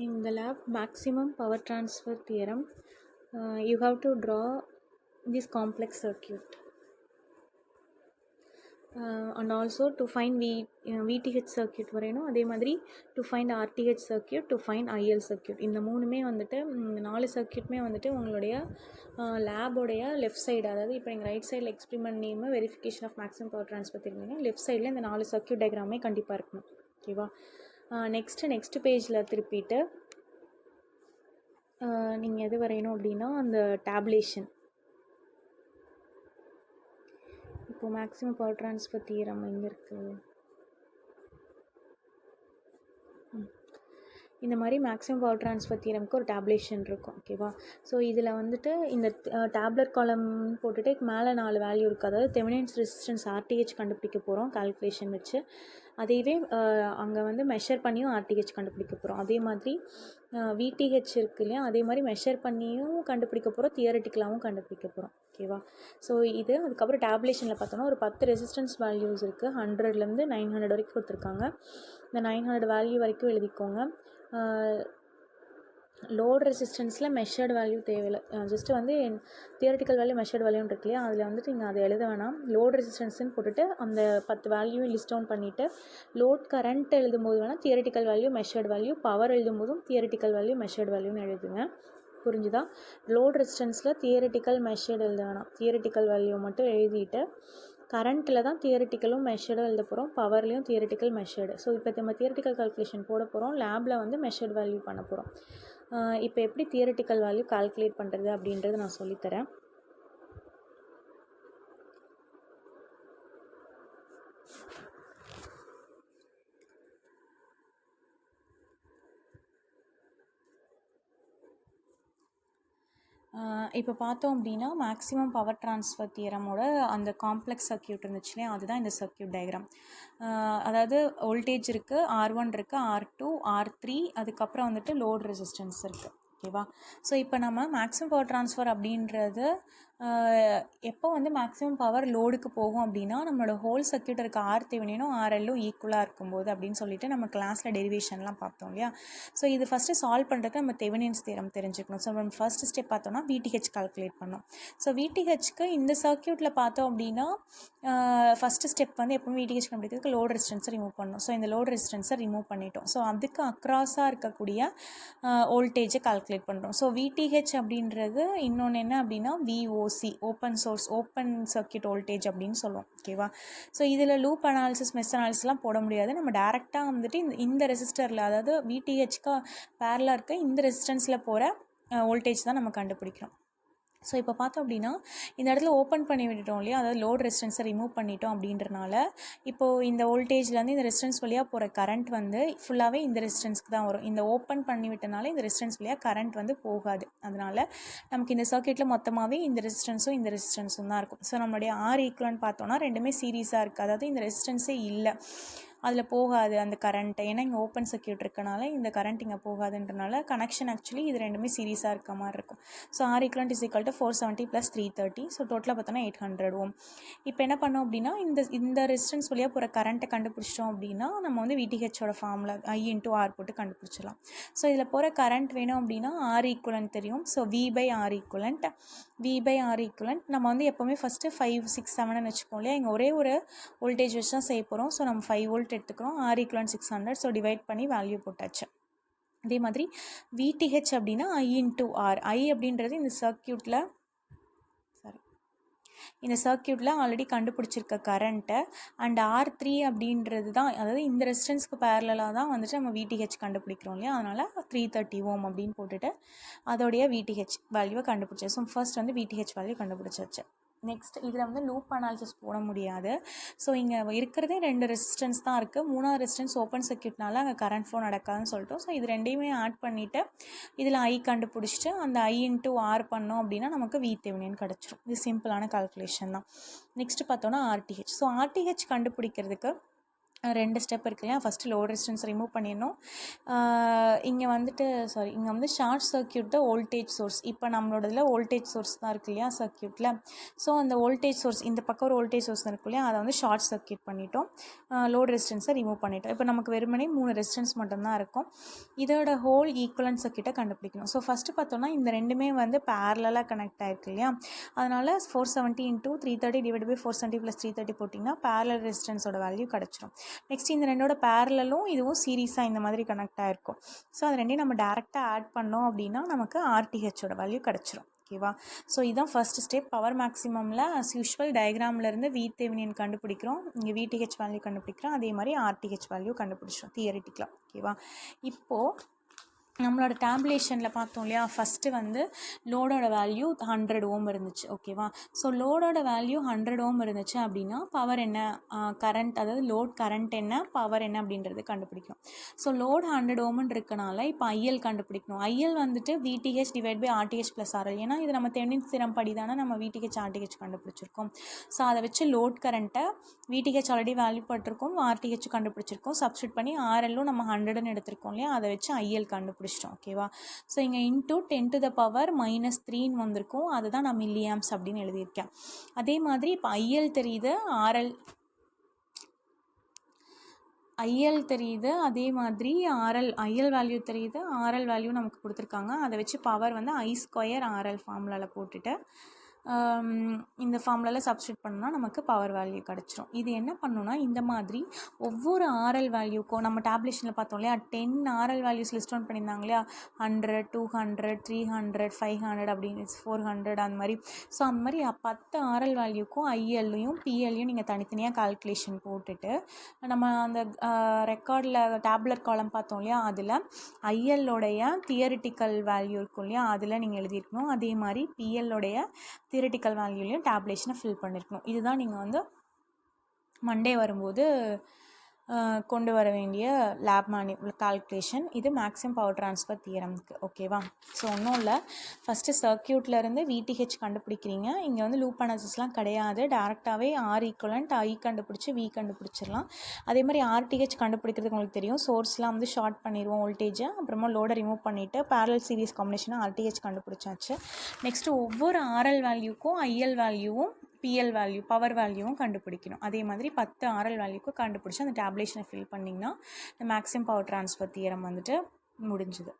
In the lab maximum power transfer theorem, you have to draw this complex circuit, and also to find VTH circuit வரையணும். அதே மாதிரி to find RTH circuit, to find IL circuit. இந்த மூணுமே வந்துட்டு இந்த 4 சர்க்கியூட்மே வந்துட்டு உங்களுடைய லேபோடைய left side, அதாவது இப்போ நீங்கள் ரைட் சைடில் experiment name verification of maximum power transfer தெரிஞ்சுங்க, லெஃப்ட் சைடில் இந்த 4 சர்க்கியூட் டயக்ராமே கண்டிப்பாக இருக்கணும். ஓகேவா? நெக்ஸ்ட் பேஜில் திருப்பிட்டு நீங்கள் எது வரையணும் அப்படின்னா அந்த டேப்லேஷன். இப்போது மேக்ஸிமம் பவர் ட்ரான்ஸ்ஃபர் தியரம் எங்கே இருக்குது? இந்த மாதிரி மேக்ஸிமம் பவர் ட்ரான்ஸ்ஃபர் தியரமுக்கு ஒரு டேப்லேஷன் இருக்கும். ஓகேவா? ஸோ இதில் வந்துட்டு இந்த டேப்லெட் காலம் போட்டுட்டு மேலே 4 வேல்யூ இருக்குது. அதாவது தெவெனின்ஸ் ரெசிஸ்டன்ஸ் RTH கண்டுபிடிக்க போகிறோம் கால்குலேஷன் வச்சு. அதையவே அங்கே வந்து மெஷர் பண்ணியும் RTH கண்டுபிடிக்க போகிறோம். அதே மாதிரி VTH இருக்கு இல்லையா, அதே மாதிரி மெஷர் பண்ணியும் கண்டுபிடிக்க போகிறோம், தியரட்டிக்கலாகவும் கண்டுபிடிக்க போகிறோம். ஓகேவா? ஸோ இது அதுக்கப்புறம் டேப்லேஷனில் பார்த்தோன்னா ஒரு 10 ரெசிஸ்டன்ஸ் வேல்யூஸ் இருக்குது. 100லேருந்து 900 வரைக்கும் கொடுத்துருக்காங்க. இந்த 900 வேல்யூ வரைக்கும் எழுதிக்கோங்க. லோட் ரெசிஸ்டன்ஸில் மெஷர்டு வேல்யூ தேவையில்லை, ஜஸ்ட்டு வந்து தியரட்டிக்கல் வேல்யூ மெஷர்டு வேல்யூன்னு இருக்கு இல்லையா, அதில் வந்துட்டு நீங்கள் அதை எழுத வேணாம். லோட் ரெசிஸ்டன்ஸ்னு போட்டுட்டு அந்த 10 வேல்யூவும் லிஸ்ட் டவுன் பண்ணிவிட்டு லோட் கரண்ட் எழுதும்போது வேணால் theoretical value measured value, power எழுதும்போதும் தியரட்டிக்கல் வேல்யூ மெஷர்டு வேல்யூன்னு எழுதுங்க. புரிஞ்சுதா? லோட் ரெசிஸ்டன்ஸில் தியரட்டிக்கல் மெஷர்டு எழுத வேணாம், தியரட்டிக்கல் வேல்யூ மட்டும் எழுதிட்டு கரண்ட்டில் தான் தியரட்டிக்கலும் மெஷர்டும் எழுத போகிறோம், பவர்லேயும் தியரட்டிக்கல் மெஷர்டு. ஸோ இப்போ நம்ம தியரட்டிக்கல் கால்குலேஷன் போட போகிறோம், லேபில் வந்து மெஷர்ட் வேல்யூ பண்ண போகிறோம். இப்போ எப்படி தியரட்டிக்கல் வேல்யூ கால்குலேட் பண்ணுறது அப்படின்றது நான் சொல்லித்தரேன். இப்போ பார்த்தோம் அப்படின்னா மேக்ஸிமம் பவர் ட்ரான்ஸ்ஃபர் தியரமோட அந்த காம்ப்ளெக்ஸ் சர்க்கியூட் இருந்துச்சுலே, அதுதான் இந்த சர்க்கியூட் டயக்ராம். அதாவது வோல்டேஜ் இருக்குது, R1 இருக்குது, R2, R3, அதுக்கப்புறம் வந்துட்டு லோட் ரெசிஸ்டன்ஸ் இருக்குது. ஓகேவா? ஸோ இப்போ நம்ம மேக்ஸிமம் பவர் ட்ரான்ஸ்ஃபர் அப்படின்றது எப்போ வந்து மேக்ஸிமம் பவர் லோடுக்கு போகும் அப்படின்னா நம்மளோட ஹோல் சர்க்கியூட் இருக்க RTheveninனும் RLும் ஈக்குவலாக இருக்கும்போது அப்படின்னு சொல்லிட்டு நம்ம கிளாஸில் டெரிவேஷன்லாம் பார்த்தோம் இல்லையா. ஸோ இது ஃபஸ்ட்டு சால்வ் பண்ணுறதுக்கு நம்ம தெவெனின்ஸ் தியரம் தெரிஞ்சுக்கணும். ஸோ நம்ம ஃபஸ்ட் ஸ்டெப் பார்த்தோம்னா VTH கால்குலேட் பண்ணோம். ஸோ VTHக்கு இந்த சர்க்கியூட்டில் பார்த்தோம் அப்படின்னா ஃபஸ்ட்டு ஸ்டெப் வந்து எப்பவுமே VTH கண்டுபிடிக்கிறதுக்கு லோட் ரெசிஸ்டன்ஸை ரிமூவ் பண்ணணும். ஸோ இந்த லோட் ரெசிஸ்டன்ஸை ரிமூவ் பண்ணிட்டோம். ஸோ அதுக்கு அக்ராஸாக இருக்கக்கூடிய வோல்டேஜை கால்குலேட் பண்ணுறோம். ஸோ VTH அப்படின்றது இன்னொன்று என்ன அப்படின்னா VOC, open source open circuit voltage அப்படின்னு சொல்லுவோம். ஓகேவா? ஸோ இதில் லூப் அனாலிசிஸ் மெஷ் அனாலிசிஸ்லாம் போட முடியாது. நம்ம டேரெக்டாக வந்துட்டு இந்த ரெசிஸ்டரில், அதாவது VTHக்கு பேரலாக இருக்க இந்த ரெசிஸ்டன்ஸில் போகிற வோல்டேஜ் தான் நம்ம கண்டுபிடிக்கிறோம். ஸோ இப்போ பார்த்தோம் அப்படின்னா இந்த இடத்துல ஓப்பன் பண்ணி விட்டுட்டோம் இல்லையா, அதாவது லோட் ரெசிஸ்டன்ஸை ரிமூவ் பண்ணிட்டோம் அப்படின்றனால இப்போது இந்த வோல்டேஜ்லேருந்து இந்த ரெசிஸ்டன்ஸ் வழியாக போகிற கரண்ட் வந்து ஃபுல்லாகவே இந்த ரெசிஸ்டன்ஸ்க்கு தான் வரும். இந்த ஓப்பன் பண்ணி விட்டனால இந்த ரெசிஸ்டன்ஸ் வழியாக கரண்ட் வந்து போகாது. அதனால் நமக்கு இந்த சர்க்கியூட்டில் மொத்தமாகவே இந்த ரெசிஸ்டன்ஸும் தான் இருக்கும். ஸோ நம்மளுடைய R ஈக்குவலன்ட் பார்த்தோன்னா ரெண்டுமே சீரீஸாக இருக்குது, அதாவது இந்த ரெசிஸ்டன்ஸே இல்லை, அதில் போகாது அந்த கரண்ட்டு. ஏன்னா இங்கே ஓப்பன் சர்க்கியூட் இருக்கனால இந்த கரண்ட் இங்கே போகாதுன்றனால கனெக்ஷன் ஆக்சுவலி இது ரெண்டுமே சீரீஸாக இருக்க மாதிரி இருக்கும். So R equivalent is equal to 470 + 330. So டோட்டலாக பார்த்தோன்னா 800 Ω. இப்போ என்ன பண்ணோம் அப்படின்னா இந்த ரெசிஸ்டன்ஸ் வழியாக போகிற கரண்ட்டை கண்டுபிடிச்சிட்டோம் அப்படின்னா நம்ம வந்து VTHோட ஃபார்முலா I × R போட்டு கண்டுபிடிச்சிடலாம். ஸோ இதில் போகிற கரண்ட் வேணும் அப்படின்னா R equivalent தெரியும். ஸோ V/R equivalent நம்ம வந்து எப்போவுமே ஃபஸ்ட்டு 5, 6, 7ன்னு வச்சுப்போம் இல்லையா. இங்கே ஒரே ஒரு வோல்டேஜ் வச்சு தான் செய்ய போகிறோம். ஸோ நம்ம 5 வோல்ட் எடுத்துக்கிறோம். R equivalent 600. ஸோ டிவைட் பண்ணி வேல்யூ போட்டாச்சு. அதே மாதிரி VTH அப்படின்னா I × R. I அப்படின்றது இந்த சர்க்கியூட்டில் ஆல்ரெடி கண்டுபிடிச்சிருக்க கரண்ட்டு, அண்ட் R3 அப்படின்றது தான், அதாவது இந்த ரெசிஸ்டன்ஸ்க்கு பேரலாக தான் வந்துட்டு நம்ம VTH கண்டுபிடிக்கிறோம் இல்லையா. அதனால் 330 Ω அப்படின்னு போட்டுட்டு அதோடைய VTH வேல்யூவை கண்டுபிடிச்சாச்சு. ஸோ ஃபர்ஸ்ட் வந்து VTH வேல்யூ கண்டுபிடிச்சாச்சு. நெக்ஸ்ட் இதில் வந்து லூப் அனாலிசிஸ் போட முடியாது. ஸோ இங்கே இருக்கிறதே 2 ரெசிஸ்டன்ஸ் தான் இருக்குது. 3வது ரெசிஸ்டன்ஸ் ஓப்பன் சர்க்கியூட்னால அங்கே கரண்ட் ஃப்ளோ நடக்காதுன்னு சொல்லிட்டோம். ஸோ இது ரெண்டையுமே ஆட் பண்ணிவிட்டு இதில் I கண்டுபிடிச்சிட்டு அந்த I × R பண்ணோம் அப்படின்னா நமக்கு VThevenin கிடச்சிரும். இது சிம்பிளான கால்குலேஷன் தான். நெக்ஸ்ட்டு பார்த்தோன்னா RTH. ஸோ RTH கண்டுபிடிக்கிறதுக்கு 2 ஸ்டெப் இருக்கு இல்லையா. ஃபஸ்ட்டு லோட் ரெசிஸ்டன்ஸ் ரிமூவ் பண்ணிடணும். இங்கே வந்துட்டு இங்கே வந்து short circuit the voltage source. இப்போ நம்மளோடதில் வோல்டேஜ் சோர்ஸ் தான் இருக்கு இல்லையா சர்க்யூட்டில். ஸோ அந்த வோல்டேஜ் சோர்ஸ் இந்த பக்கம் ஒரு வோல்டேஜ் சோர்ஸ் இருக்கு இல்லையா, அதை வந்து ஷார்ட் சர்க்யூட் பண்ணிட்டோம், லோட் ரெசிஸ்டன்ஸை ரிமூவ் பண்ணிட்டோம். இப்போ நமக்கு வெறுமனே 3 ரெசிஸ்டன்ஸ் மட்டும்தான் இருக்கும். இதோட ஹோல் ஈக்குவலன்ட் சர்க்யூட்டை கண்டுபிடிக்கணும். ஸோ ஃபஸ்ட்டு பார்த்தோன்னா இந்த ரெண்டுமே வந்து பேரலாக கனெக்ட் ஆகிருக்கு இல்லையா, அதனால் 470 × 330 டிவைட் பை 470 + 330 போட்டிங்கன்னா பேரலல் ரெசிஸ்டன்ஸோட வேல்யூ கிடச்சிரும். நெக்ஸ்ட் இந்த ரெண்டோட பேரலும் இதுவும் சீரீஸாக இந்த மாதிரி கனெக்ட் ஆகிருக்கும். ஸோ அது ரெண்டையும் நம்ம டேரெக்டாக ஆட் பண்ணோம் அப்படின்னா நமக்கு ஆர்டிஹெச்சோட வேல்யூ கிடச்சிரும். ஓகேவா. ஸோ இதுதான் ஃபர்ஸ்ட் ஸ்டெப். பவர் மேக்ஸிமமில் அஸ் யூஷுவல் டயக்ராம்லேருந்து VThevenin கண்டுபிடிக்கிறோம், இங்கே VTH வேல்யூ கண்டுபிடிக்கிறோம், அதே மாதிரி RTH வேல்யூ கண்டுபிடிச்சோம் தியரிட்டிக்கலாக. ஓகேவா. இப்போது நம்மளோட டேப்லேஷனில் பார்த்தோம் இல்லையா, ஃபஸ்ட்டு வந்து லோடோட வேல்யூ 100 Ω இருந்துச்சு. ஓகேவா. ஸோ லோடோட வேல்யூ 100 Ω இருந்துச்சு அப்படின்னா பவர் என்ன, கரண்ட், அதாவது லோட் கரண்ட் என்ன, பவர் என்ன அப்படின்றது கண்டுபிடிக்கணும். ஸோ லோட் 100 Ω இருக்கனால இப்போ IL கண்டுபிடிக்கணும். IL வந்துட்டு VTH divide by RTH + RL. ஏன்னா இது நம்ம தெவெனின் தியரம் படி தானே நம்ம VTH RTH கண்டுபிடிச்சிருக்கோம். ஸோ அதை வச்சு லோட் கரண்ட்டை VTH ஆல்ரெடி வேல்யூ பட்டிருக்கோம், RTH கண்டுபிடிச்சிருக்கோம், சப்ஸ்டியூட் பண்ணி RLலும் நம்ம 100ன்னு எடுத்திருக்கோம் இல்லையா, அதை வச்சு IL கண்டுபிடிச்சிட்டோம். ஓகேவா. ஸோ இங்கே இன்டூ 10⁻³ வந்திருக்கும், அதுதான் நான் மில்லி ஆம்ஸ் அப்படின்னு எழுதியிருக்கேன். அதே மாதிரி இப்போ IL தெரியுது, அதே மாதிரி IL வேல்யூ தெரியுது, RL வேல்யூ நமக்கு கொடுத்துருக்காங்க. அதை வச்சு பவர் வந்து I² RL ஃபார்முலாவில் போட்டுட்டு இந்த ஃபார்முலாவில் சப்ஸ்டியூட் பண்ணால் நமக்கு பவர் வேல்யூ கிடச்சிரும். இது என்ன பண்ணணும்னா இந்த மாதிரி ஒவ்வொரு RL வேல்யூக்கும் நம்ம டேப்லேஷனில் பார்த்தோம் இல்லையா 10 RL வேல்யூஸ் லிஸ்ட் டவுன் பண்ணியிருந்தாங்க இல்லையா, 100, 200, 300, 500 அப்படின்னு 400 அந்த மாதிரி. ஸோ அந்த மாதிரி 10 RL வேல்யூக்கும் ILையும் PLையும் நீங்கள் தனித்தனியாக கால்குலேஷன் போட்டுட்டு நம்ம அந்த ரெக்கார்டில் டேப்லர் காலம் பார்த்தோம் இல்லையா, அதில் ILோடைய தியரிட்டிக்கல் வேல்யூ இருக்கும் இல்லையா, அதில் நீங்கள் எழுதியிருக்கணும். அதே மாதிரி PLோடைய தியரிட்டிக்கல் வேல்யூலையும் டேப்லேஷனை ஃபில் பண்ணியிருக்கணும். இதுதான் நீங்கள் வந்து மண்டே வரும்போது கொண்டு வர வேண்டிய லேப் கால்குலேஷன். இது மேக்ஸிமம் பவர் ட்ரான்ஸ்ஃபர் தியரம்க்கு. ஓகேவா. ஸோ ஒன்றும் இல்லை, ஃபஸ்ட்டு சர்க்யூட்லேருந்து VTH கண்டுபிடிக்கிறீங்க. இங்கே வந்து லூப் அனாலிசிஸ்லாம் கிடையாது, டேரெக்டாகவே R ஈக்குவலண்ட் I கண்டுபிடிச்சி V கண்டுபிடிச்சிடலாம். அதே மாதிரி RTH கண்டுபிடிக்கிறதுக்கு உங்களுக்கு தெரியும், சோர்ஸ்லாம் வந்து ஷார்ட் பண்ணிடுவோம் வோல்டேஜை, அப்புறமா லோடை ரிமூவ் பண்ணிவிட்டு பேரலல் சீரிஸ் காம்பினேஷனாக RTH கண்டுபிடிச்சாச்சு. நெக்ஸ்ட்டு ஒவ்வொரு RL வேல்யூக்கும் IL வேல்யூவும் PL வேல்யூ பவர் வேல்யூவும் கண்டுபிடிக்கணும். அதே மாதிரி 10 RL வேல்யூக்கும் கண்டுபிடிச்சி அந்த டேப்லேஷனை ஃபில் பண்ணிங்கன்னா இந்த மேக்ஸிமம் பவர் ட்ரான்ஸ்ஃபர் தியரம் வந்துட்டு முடிஞ்சுது.